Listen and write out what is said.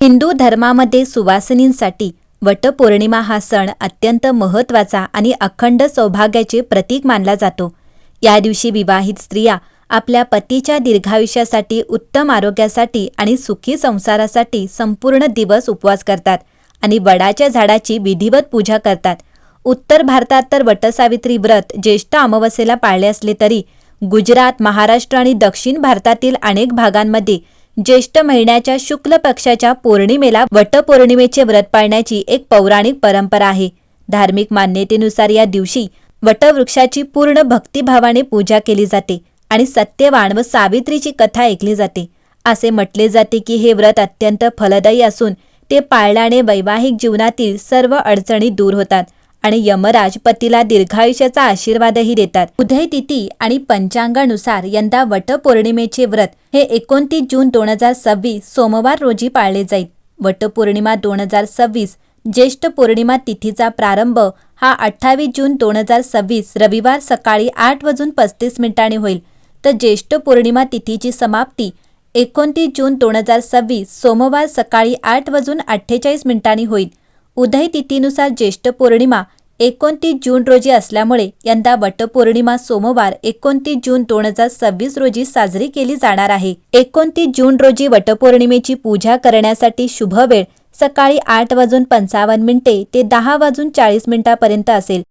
हिंदू धर्मामध्ये सुवासिनींसाठी वटपौर्णिमा हा सण अत्यंत महत्त्वाचा आणि अखंड सौभाग्याचे प्रतीक मानला जातो। या दिवशी विवाहित स्त्रिया आपल्या पतीच्या दीर्घायुष्यासाठी, उत्तम आरोग्यासाठी आणि सुखी संसारासाठी संपूर्ण दिवस उपवास करतात आणि वडाच्या झाडाची विधिवत पूजा करतात। उत्तर भारतात तर वटसावित्री व्रत ज्येष्ठ अमावस्येला पाळले असले तरी गुजरात, महाराष्ट्र आणि दक्षिण भारतातील अनेक भागांमध्ये ज्येष्ठ महिन्याच्या शुक्ल पक्षाच्या पौर्णिमेला वटपौर्णिमेचे व्रत पाळण्याची एक पौराणिक परंपरा आहे। धार्मिक मान्यतेनुसार या दिवशी वटवृक्षाची पूर्ण भक्तिभावाने पूजा केली जाते आणि सत्यवान व सावित्रीची कथा ऐकली जाते। असे म्हटले जाते की हे व्रत अत्यंत फलदायी असून ते पाळल्याने वैवाहिक जीवनातील सर्व अडचणी दूर होतात आणि यमराज पतीला दीर्घायुष्याचा आशीर्वादही देतात। उदय तिथी आणि पंचांगानुसार यंदा वटपौर्णिमेचे व्रत हे 29 जून 2026 सोमवार रोजी पाळले जाईल। वटपौर्णिमा 2026 ज्येष्ठ पौर्णिमा तिथीचा प्रारंभ हा 28 जून 2026 रविवार सकाळी 8:35 होईल, तर ज्येष्ठ पौर्णिमा तिथीची समाप्ती 29 जून 2026 सोमवार सकाळी 8:48 होईल। उदय तिथीनुसार ज्येष्ठ पौर्णिमा 29 जून रोजी असल्यामुळे यंदा वटपौर्णिमा सोमवार 29 जून 2026 रोजी साजरी केली जाणार आहे। 29 जून रोजी वटपौर्णिमेची पूजा करण्यासाठी शुभ वेळ सकाळी 8:55 ते 10:40 पर्यंत असेल।